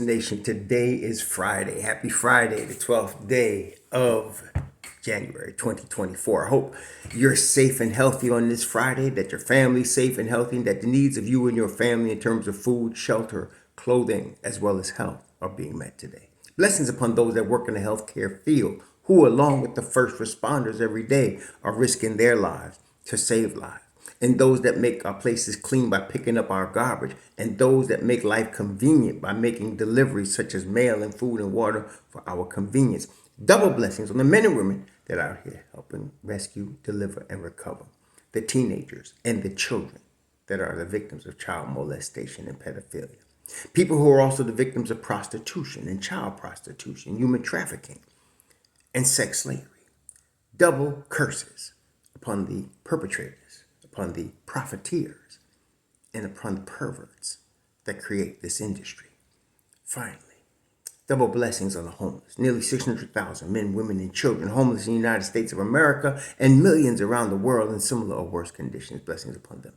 Nation, today is Friday. Happy Friday, the 12th day of January 2024. I hope you're safe and healthy on this Friday, that your family's safe and healthy, and that the needs of you and your family in terms of food, shelter, clothing, as well as health are being met today. Blessings upon those that work in the healthcare field, who, along with the first responders every day, are risking their lives to save lives, and those that make our places clean by picking up our garbage, and those that make life convenient by making deliveries such as mail and food and water for our convenience. Double blessings on the men and women that are here helping rescue, deliver, and recover the teenagers and the children that are the victims of child molestation and pedophilia. People who are also the victims of prostitution and child prostitution, human trafficking, and sex slavery. Double curses upon the perpetrators, upon the profiteers, and upon the perverts that create this industry. Finally, double blessings on the homeless. Nearly 600,000 men, women, and children homeless in the United States of America, and millions around the world in similar or worse conditions. Blessings upon them,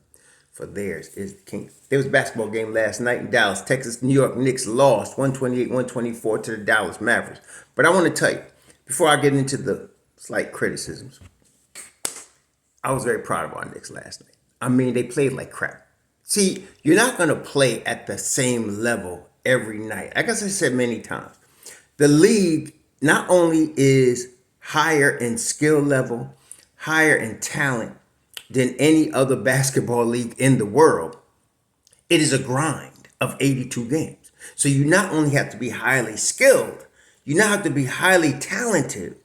for theirs is the kingdom. There was a basketball game last night in Dallas, Texas. New York Knicks lost 128-124 to the Dallas Mavericks. But I want to tell you, before I get into the slight criticisms, I was very proud of our Knicks last night. I mean, they played like crap. See, you're not going to play at the same level every night. Like I said many times, the league not only is higher in skill level, higher in talent than any other basketball league in the world, it is a grind of 82 games. So you not only have to be highly skilled, you not have to be highly talented,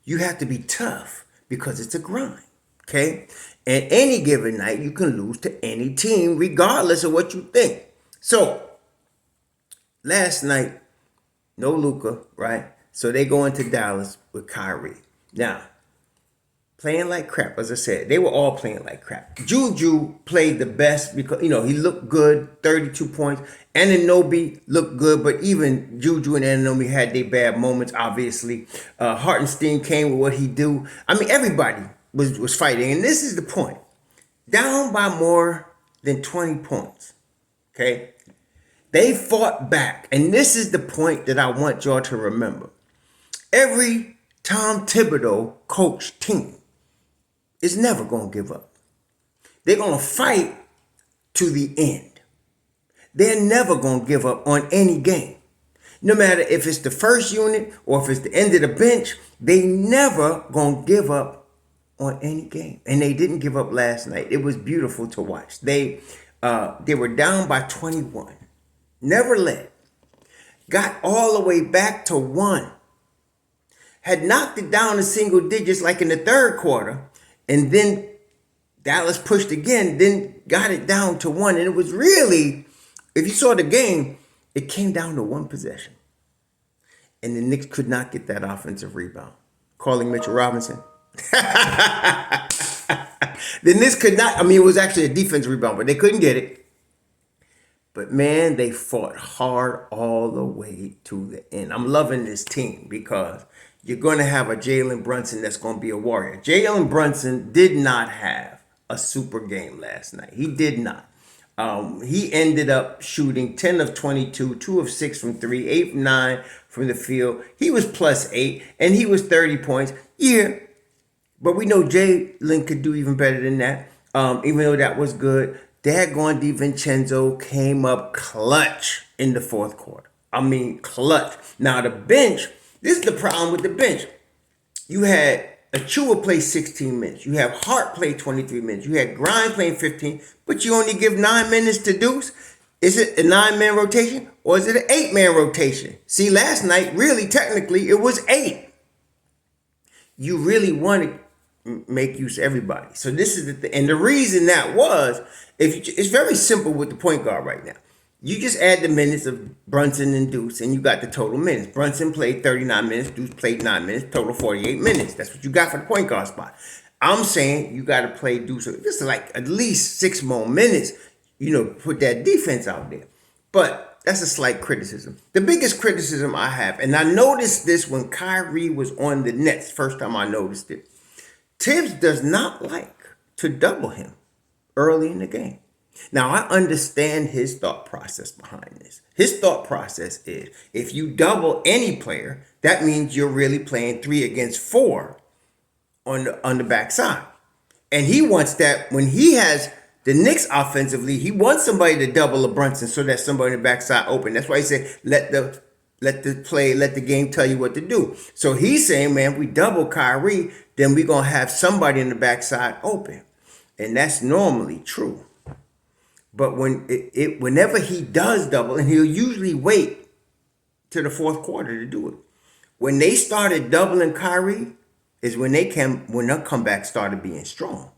you have to be tough because it's a grind. Okay? And any given night, you can lose to any team, regardless of what you think. So, last night, no Luka, right? So they go into Dallas with Kyrie. Now, playing like crap, as I said, they were all playing like crap. Juju played the best because, he looked good, 32 points. Anunoby looked good, but even Juju and Anunoby had their bad moments, obviously. Hartenstein came with what he do. I mean, everybody was fighting, and this is the point. Down by more than 20 points, okay? They fought back, and this is the point that I want y'all to remember. Every Tom Thibodeau coached team is never going to give up. They're going to fight to the end. They're never going to give up on any game. No matter if it's the first unit or if it's the end of the bench, they never going to give up on any game. And they didn't give up last night. It was beautiful to watch. They were down by 21. Never led. Got all the way back to 1. Had knocked it down to single digits like in the third quarter. And then Dallas pushed again, then got it down to 1. And it was really, if you saw the game, it came down to 1 possession. And the Knicks could not get that offensive rebound. Calling Mitchell Robinson. The Knicks could not, it was actually a defensive rebound, but they couldn't get it. But man, they fought hard all the way to the end. I'm loving this team because you're going to have a Jalen Brunson that's going to be a warrior. Jalen Brunson did not have a super game last night. He did not. He ended up shooting 10 of 22, 2 of 6 from 3, 8 from 9 from the field. He was plus 8, and he was 30 points. Yeah, but we know Jalen could do even better than that, even though that was good. Daggone DiVincenzo came up clutch in the fourth quarter. Clutch. Now, the bench, this is the problem with the bench. You had Achua play 16 minutes. You have Hart play 23 minutes. You had Grind playing 15, but you only give 9 minutes to Deuce. Is it a 9-man rotation or is it an 8-man rotation? See, last night, really, technically, it was 8. You really want to make use of everybody. So this is the thing. And the reason that was, it's very simple with the point guard right now. You just add the minutes of Brunson and Deuce, and you got the total minutes. Brunson played 39 minutes. Deuce played 9 minutes. Total 48 minutes. That's what you got for the point guard spot. I'm saying you got to play Deuce just like at least 6 more minutes, put that defense out there. But that's a slight criticism. The biggest criticism I have, and I noticed this when Kyrie was on the Nets, first time I noticed it, Tibbs does not like to double him early in the game. Now, I understand his thought process behind this. His thought process is if you double any player, that means you're really playing 3 against 4 on the backside. And he wants that when he has the Knicks offensively, he wants somebody to double a Brunson so that somebody in the backside open. That's why he said let the game tell you what to do. So he's saying, man, if we double Kyrie, then we're gonna have somebody in the backside open. And that's normally true. But whenever he does double, and he'll usually wait to the fourth quarter to do it. When they started doubling Kyrie, is when their comeback started being strong.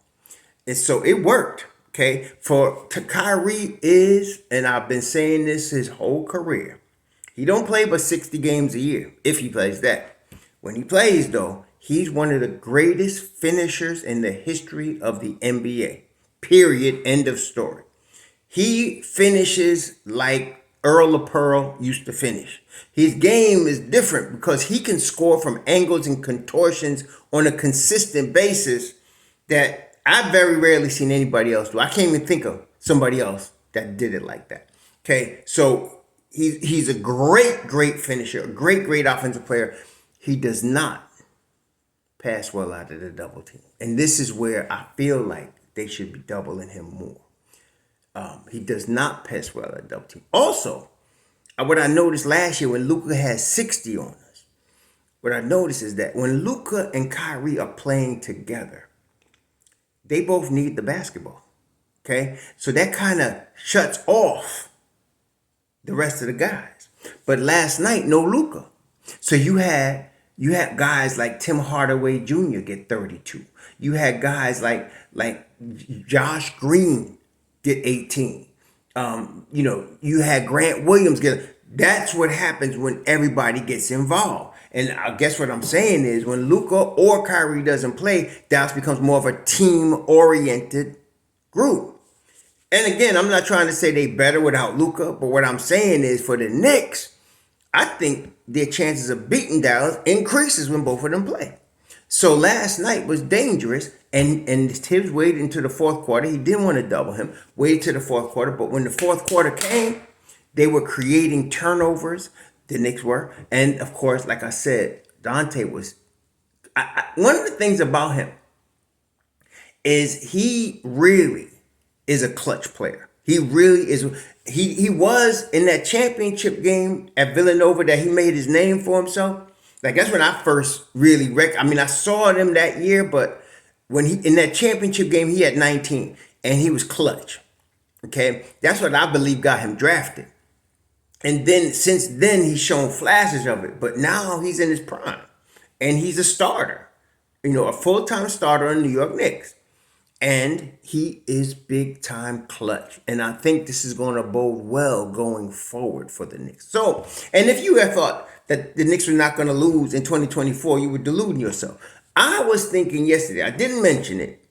And so it worked. Okay. Kyrie is, and I've been saying this his whole career. He don't play but 60 games a year, if he plays that. When he plays, though, he's one of the greatest finishers in the history of the NBA. Period. End of story. He finishes like Earl of Pearl used to finish. His game is different because he can score from angles and contortions on a consistent basis that I've very rarely seen anybody else do. I can't even think of somebody else that did it like that. Okay, so he's a great finisher, a great offensive player. He does not pass well out of the double team. And this is where I feel like they should be doubling him more. He does not pass well at double team. Also, what I noticed last year when Luka had 60 on us, what I noticed is that when Luka and Kyrie are playing together, they both need the basketball. Okay? So that kind of shuts off the rest of the guys. But last night, no Luka. So you had guys like Tim Hardaway Jr. get 32. You had guys like Josh Green get 18. You had Grant Williams get. That's what happens when everybody gets involved. And I guess what I'm saying is when Luka or Kyrie doesn't play, Dallas becomes more of a team-oriented group. And again, I'm not trying to say they better without Luka, but what I'm saying is for the Knicks, I think their chances of beating Dallas increases when both of them play. So last night was dangerous, and Tibbs waited into the fourth quarter. He didn't want to double him, waited to the fourth quarter, but when the fourth quarter came, they were creating turnovers, the Knicks were, and of course, like I said, Dante was, one of the things about him is he really is a clutch player. He really is. He was in that championship game at Villanova that he made his name for himself. Like that's when I first really I saw him that year, but when he in that championship game, he had 19 and he was clutch. Okay, that's what I believe got him drafted. And then since then, he's shown flashes of it, but now he's in his prime and he's a starter, a full-time starter in New York Knicks. And he is big time clutch. And I think this is going to bode well going forward for the Knicks. So, and if you had thought that the Knicks were not going to lose in 2024, you were deluding yourself. I was thinking yesterday, I didn't mention it.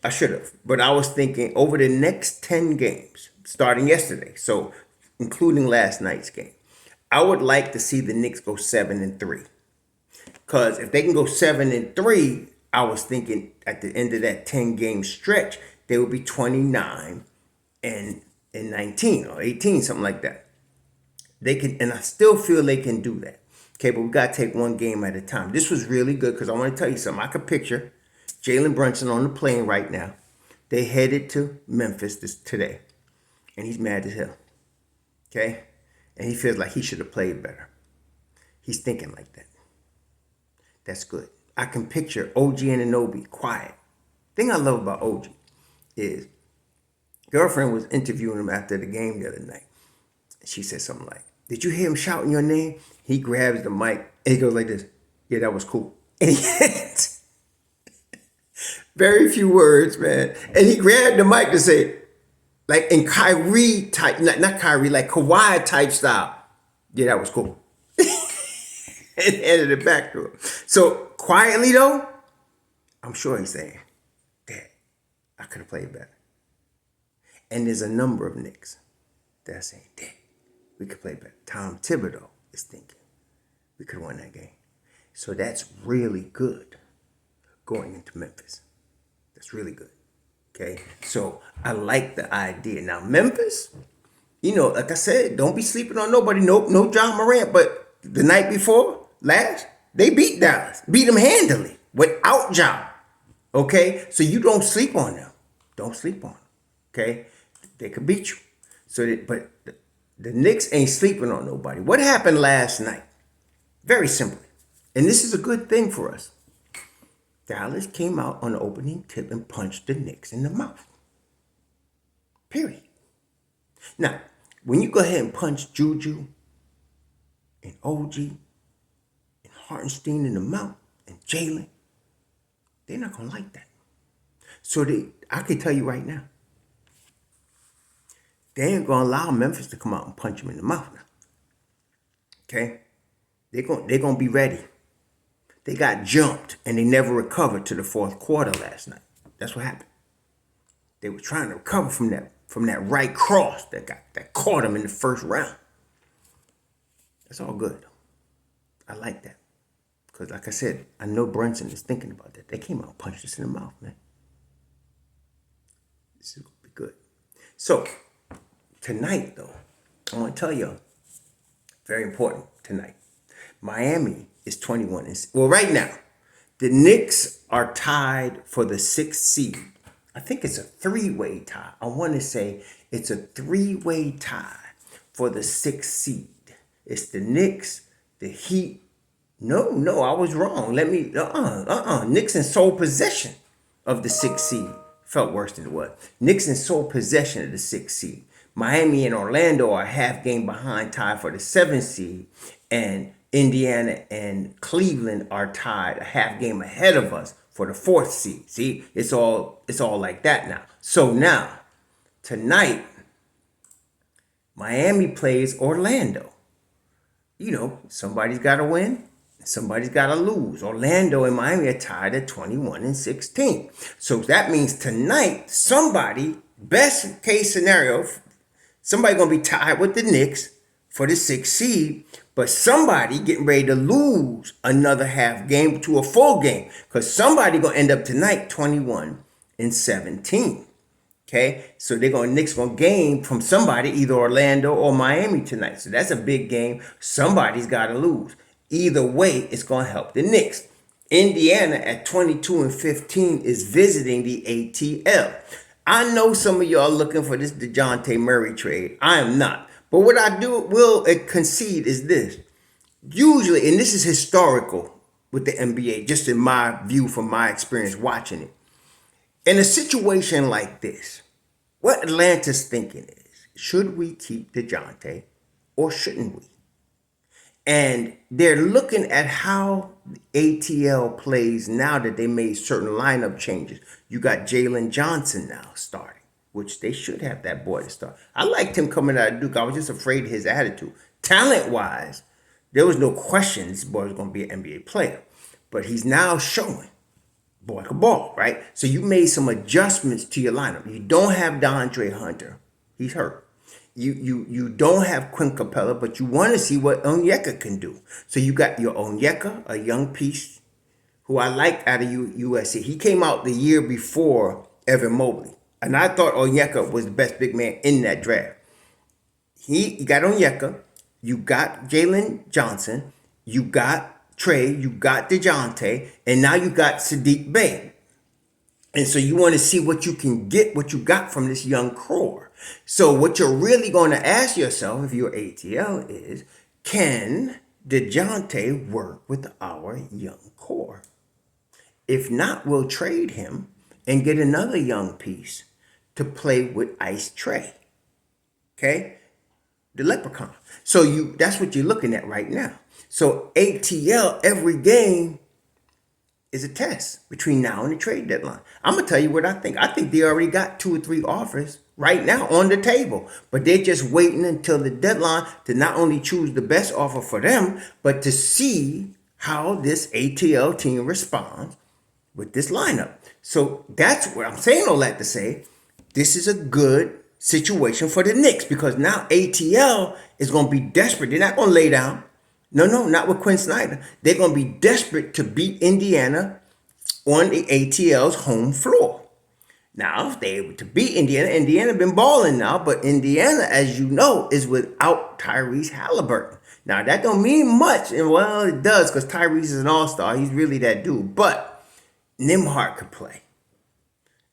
I should have. But I was thinking over the next 10 games, starting yesterday, so including last night's game, I would like to see the Knicks go 7-3. Because if they can go 7-3, I was thinking at the end of that 10-game stretch, they would be 29 and 19 or 18, something like that. They can, and I still feel they can do that. Okay, but we got to take one game at a time. This was really good because I want to tell you something. I could picture Jalen Brunson on the plane right now. They headed to Memphis today, and he's mad as hell. Okay, and he feels like he should have played better. He's thinking like that. That's good. I can picture OG Anunoby quiet. Thing I love about OG is girlfriend was interviewing him after the game the other night. She said something like, "Did you hear him shouting your name?" He grabs the mic and he goes like this. "Yeah, that was cool." And he had very few words, man. And he grabbed the mic to say, like in Kyrie type, not Kyrie, like Kawhi type style. "Yeah, that was cool." And handed it back to him. So quietly though, I'm sure he's saying, "Dad, I could have played better." And there's a number of Knicks that are saying, "Dad, we could play better." Tom Thibodeau is thinking, we could have won that game. So that's really good going into Memphis. That's really good. Okay, so I like the idea. Now Memphis, like I said, don't be sleeping on nobody. No John Morant. But the night before last, they beat Dallas, beat them handily without John. Okay, so you don't sleep on them. Don't sleep on them. Okay, they could beat you. But the Knicks ain't sleeping on nobody. What happened last night? Very simply, and this is a good thing for us. Dallas came out on the opening tip and punched the Knicks in the mouth. Period. Now, when you go ahead and punch Juju and OG and Hartenstein in the mouth and Jalen, they're not going to like that. So I can tell you right now, they ain't going to allow Memphis to come out and punch him in the mouth now. Okay? They're going to be ready. They got jumped and they never recovered to the fourth quarter last night. That's what happened. They were trying to recover from that right cross that caught them in the first round. That's all good. I like that. Because like I said, I know Brunson is thinking about that. They came out and punched us in the mouth, man. This is going to be good. So, tonight, though, I want to tell you, very important tonight. Miami is 21. Well, right now, the Knicks are tied for the 6th seed. I think it's a 3-way tie. I want to say it's a 3-way tie for the 6th seed. It's the Knicks, the Heat. No, I was wrong. Knicks in sole possession of the 6th seed. Felt worse than it was. Knicks in sole possession of the 6th seed. Miami and Orlando are half game behind, tied for the 7th seed. And Indiana and Cleveland are tied a half game ahead of us for the 4th seed. See, it's all like that now. So now, tonight, Miami plays Orlando. Somebody's got to win, somebody's got to lose. Orlando and Miami are tied at 21-16. So that means tonight, best case scenario, somebody going to be tied with the Knicks for the 6th seed, but somebody getting ready to lose another half game to a full game, because somebody going to end up tonight 21-17. Okay, so Knicks gonna game from somebody, either Orlando or Miami tonight. So that's a big game. Somebody's got to lose. Either way, it's gonna help the Knicks. Indiana at 22-15 is visiting the ATL. I know some of y'all looking for this DeJounte Murray trade. I am not. But what I will concede is this. Usually, and this is historical with the NBA, just in my view from my experience watching it. In a situation like this, what Atlanta's thinking is, should we keep DeJounte or shouldn't we? And they're looking at how ATL plays now that they made certain lineup changes. You got Jalen Johnson now starting, which they should have that boy to start. I liked him coming out of Duke. I was just afraid of his attitude. Talent-wise, there was no question this boy was going to be an NBA player. But he's now showing. Boy could ball, right? So you made some adjustments to your lineup. You don't have DeAndre Hunter. He's hurt. You don't have Quinn Capella, but you want to see what Onyeka can do. So you got your Onyeka, a young piece, who I liked out of USC. He came out the year before Evan Mobley. And I thought Onyeka was the best big man in that draft. You got Onyeka, you got Jalen Johnson, you got Trey, you got DeJounte, and now you got Sadiq Bey. And so you want to see what you can get, what you got from this young core. So what you're really going to ask yourself if you're ATL is, can DeJounte work with our young core? If not, we'll trade him and get another young piece to play with Ice Trey. Okay? The leprechaun. So that's what you're looking at right now. So ATL, every game is a test between now and the trade deadline. I'm going to tell you what I think. I think they already got 2 or 3 offers right now on the table. But they're just waiting until the deadline to not only choose the best offer for them, but to see how this ATL team responds with this lineup. So that's what I'm saying all that to say. This is a good situation for the Knicks, because now ATL is going to be desperate. They're not going to lay down. No, not with Quinn Snyder. They're going to be desperate to beat Indiana on the ATL's home floor. Now, if they able to beat Indiana, Indiana been balling now, but Indiana, as you know, is without Tyrese Halliburton. Now, that don't mean much, and well, it does, because Tyrese is an all-star. He's really that dude. But Nimhart could play,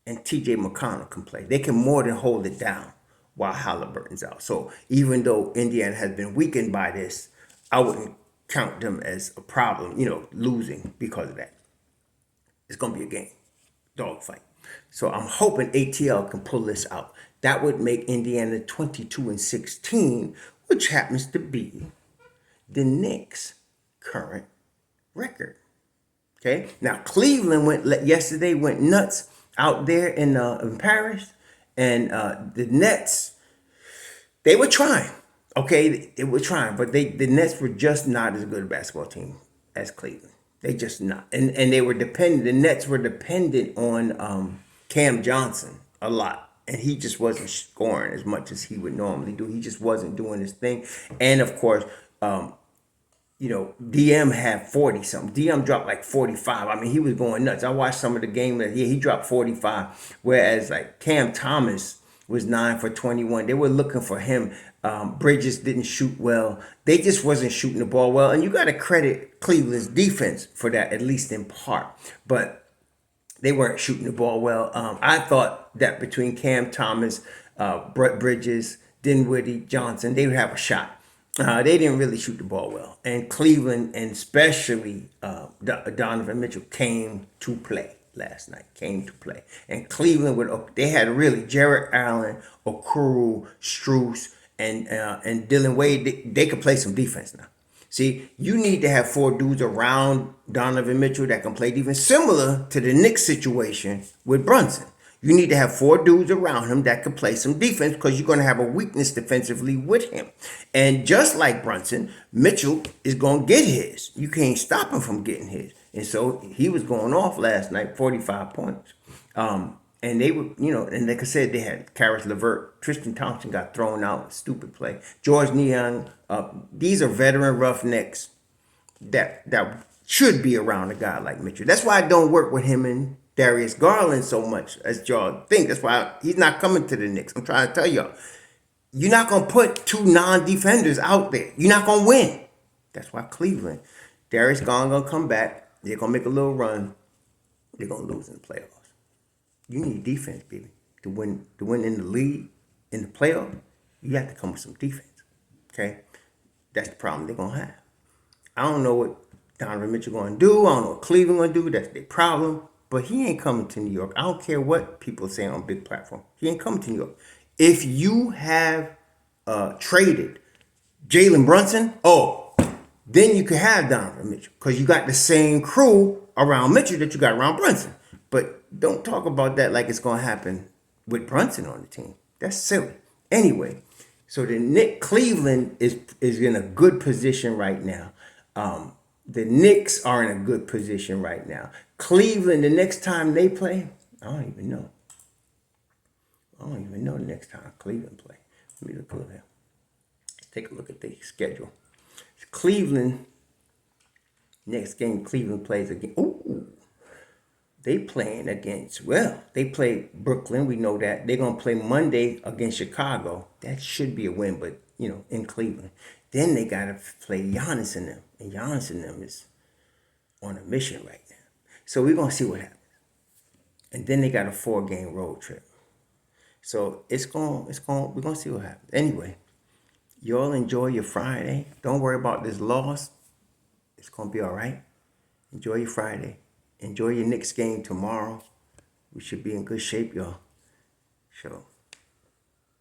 and TJ McConnell can play. They can more than hold it down while Halliburton's out. So even though Indiana has been weakened by this, I wouldn't count them as a problem, losing because of that. It's going to be a game, dogfight. So I'm hoping ATL can pull this out. That would make Indiana 22-16, which happens to be the Knicks' current record. Okay. Now Cleveland yesterday went nuts out there in Paris, and the Nets, they were trying. Okay, they were trying, but the Nets were just not as good a basketball team as Cleveland. They just not, and they were dependent. The Nets were dependent on Cam Johnson a lot, and he just wasn't scoring as much as he would normally do. He just wasn't doing his thing, and of course, DM had 40 something. DM dropped like 45. I mean, he was going nuts. I watched some of the game. He dropped 45, whereas like Cam Thomas was 9 for 21. They were looking for him. Bridges didn't shoot well. They just wasn't shooting the ball well. And you got to credit Cleveland's defense for that, at least in part. But they weren't shooting the ball well. I thought that between Cam Thomas, Brett Bridges, Dinwiddie, Johnson, they would have a shot. They didn't really shoot the ball well. And Cleveland, and especially Donovan Mitchell, came to play last night. And Cleveland, they had really Jarrett Allen, Okoro, Strus, and Dylan Wade. They could play some defense now. See, you need to have 4 dudes around Donovan Mitchell that can play defense, similar to the Knicks situation with Brunson. You need to have 4 dudes around him that can play some defense, because you're going to have a weakness defensively with him. And just like Brunson, Mitchell is going to get his. You can't stop him from getting his. And so he was going off last night, 45 points. And they were, and like I said, they had Karis LeVert. Tristan Thompson got thrown out, stupid play. George Niang. These are veteran roughnecks that should be around a guy like Mitchell. That's why I don't work with him and Darius Garland so much as y'all think. That's why he's not coming to the Knicks. I'm trying to tell y'all. You're not going to put 2 non-defenders out there. You're not going to win. That's why Cleveland, Darius Garland going to come back. They're going to make a little run. They're going to lose in the playoffs. You need defense, baby. To win in the league, in the playoff, you have to come with some defense. Okay? That's the problem they're going to have. I don't know what Donovan Mitchell going to do. I don't know what Cleveland going to do. That's their problem. But he ain't coming to New York. I don't care what people say on big platform. He ain't coming to New York. If you have traded Jalen Brunson, then you could have Donovan Mitchell, because you got the same crew around Mitchell that you got around Brunson. But don't talk about that like it's going to happen with Brunson on the team. That's silly. Anyway, so Cleveland is in a good position right now. The Knicks are in a good position right now. Cleveland, the next time they play, I don't even know. The next time Cleveland play. Let me look over here. Let's take a look at the schedule. Cleveland, next game Cleveland plays again. Ooh. They play Brooklyn. We know that. They're going to play Monday against Chicago. That should be a win, but, in Cleveland. Then they got to play Giannis and them. And Giannis and them is on a mission right now. So we're going to see what happens. And then they got a 4-game road trip. So we're going to see what happens. Anyway, y'all enjoy your Friday. Don't worry about this loss. It's going to be all right. Enjoy your Friday. Enjoy your Knicks game tomorrow. We should be in good shape, y'all. So